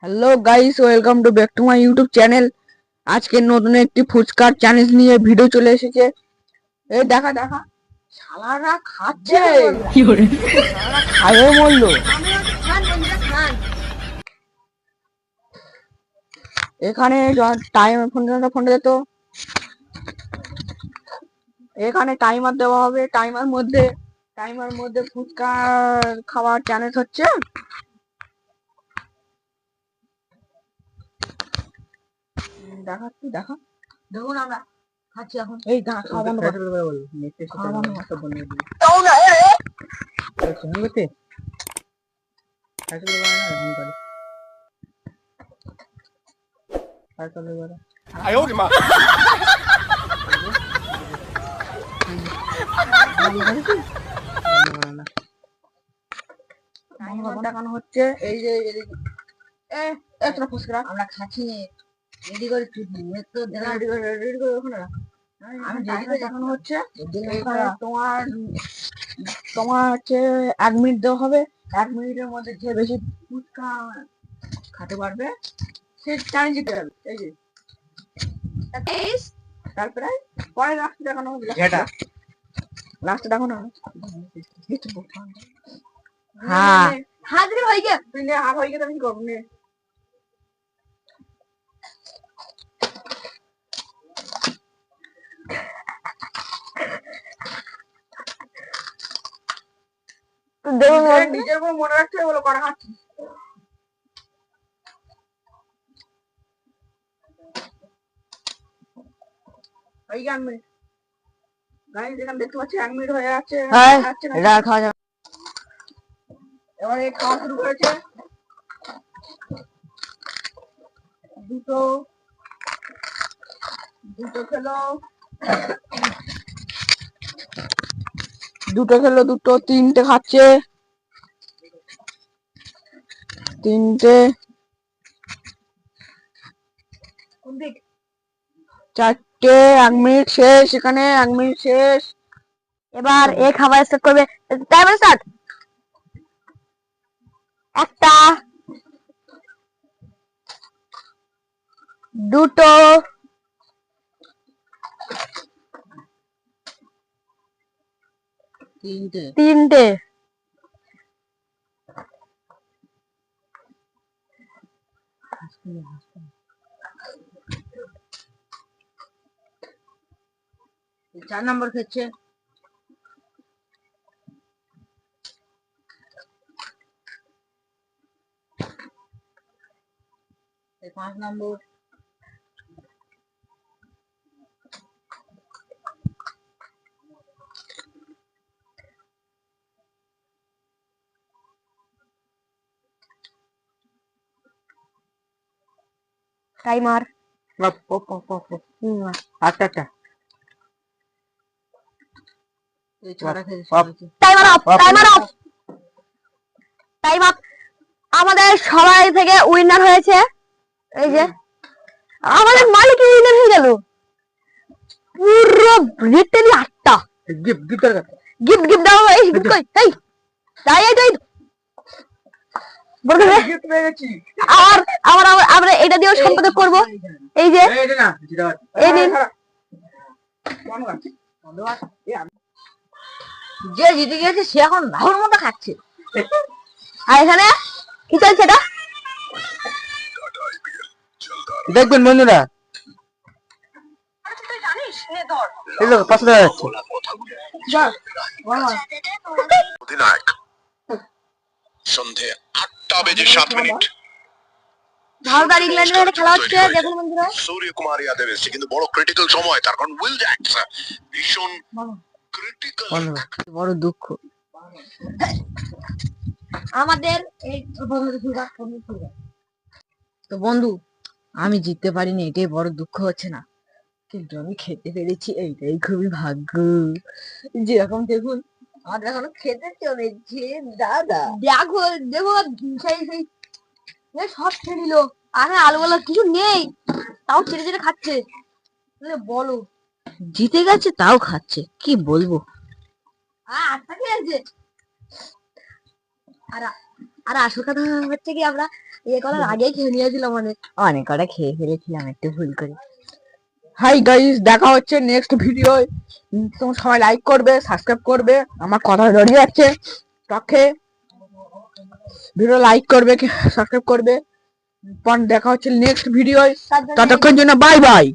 Hello guys, welcome to back to my YouTube channel. আজকে নতুন একটি ফুচকার চ্যালেঞ্জ নিয়ে ভিডিও চলে এসেছে। এই দেখা দেখা শালারা খাচ্ছে, কি করে শালারা খাবে বললো। এখানে টাইম ফোনটা তো এখানে টাইমার দেওয়া হবে। টাইমার মধ্যে ফুচকার খাবার চ্যালেঞ্জ হচ্ছে। দেখা দেখুন আমরা খাচ্ছি এখন। এই খাওয়া বন্ধ কর, খাওয়া বন্ধ কর। দাও না করতে দেখানো হচ্ছে। এই যে একটা ফুচকা আমরা খাচ্ছি, রেডি করে তো রেডি করে ওখানে আমি দেখানো হচ্ছে। তোমার তোমার হচ্ছে 1 মিনিট দেওয়া হবে। 1 মিনিটের মধ্যে যে বেশি ফুচকা খেতে পারবে সে চ্যালেঞ্জ জিতে যাবে। এই যে তারপরে পরে লাস্টে দেখানো হবে। লাস্টে দেখানো হবে। হ্যাঁ হাজির হয়ে গেছে, তুই নে আর হয়ে গেছে আমি কি করব নে। নিজের উপর মনে রাখতে বলে করা খাচ্ছি। এই 1 মিনিট গাইস, এখানে দেখতে পাচ্ছি 1 মিনিট হয়ে যাচ্ছে। এটা খাওয়া যাবে। এবারে খাওয়া শুরু করেছে। দুটো দুটো খেলো, দুটো তিনটে খাচ্ছে, তিনটে চারটে। 1 মিনিট শেষ। এখানে 1 মিনিট শেষ। এবার এ খাবার স্টার্ট করবে। Timer start. একটা, দুটো, তিনটে, চার নম্বর খেচ্ছে। এই 5 নম্বর। টাইমার আচ্ছা টাইম আপ। আমাদের সবাই থেকে উইনার হয়েছে। এই যে আমাদের মালিক উইনার হয়ে গেল। পুরো লিটারালি 8টা গিফট দাও। এই গিফট কই? এই তাই বলতে গিফট পেয়ে গেছি। আর আমরা এটা দিয়েও সম্পাদক করব। এই যে এই নিন। যে জিতে গেছে সে এখন ভালোর মতো খাচ্ছে। আর এখানে কি চলছে এটা দেখবেন বন্ধুরা। সন্ধে 8টা বেজে 7 মিনিট ভারত ইংল্যান্ডের খেলা হচ্ছে। দেখুন বন্ধুরা, সূর্যকুমার যাদব এসেছে কিন্তু বড় ক্রিটিক্যাল সময়, তার কারণ উইল জ্যাকস ভীষণ ক্রিটিক্যাল। বড় দুঃখ আমাদের এই তো বন্ধু, আমি জিততে পারিনি, এটাই বড় দুঃখ হচ্ছে না, কিন্তু আমি খেতে পেরেছি, এইটাই খুবই ভাগ্য। যেরকম দেখুন আর এখনো খেতে চলেছে দাদা। দেখো দেখো সেই সেই সব খেয়ে নিল। আরে আলুগুলো কিছু নেই, তাও ছেড়ে ছেড়ে খাচ্ছে। বলো জিতে গেছে তাও খাচ্ছে, কি বলবো। আটটা খেয়েছে। আর আর আসল কথা হচ্ছে কি আমরা ইয়ে করার আগেই খেয়ে নিয়েছিলাম অনেক কটা খেয়ে ফেলেছিলাম একটু ভুল করে। হাই গাইস, দেখা হচ্ছে নেক্সট ভিডিও। তোমরা সবাই লাইক করবে, সাবস্ক্রাইব করবে, আমার কথা দাঁড়িয়ে যাচ্ছে টকে ভিডিও লাইক করবে, সাবস্ক্রাইব করবে। দেখা হচ্ছে নেক্সট ভিডিও, ততক্ষণ জন্য বাই বাই।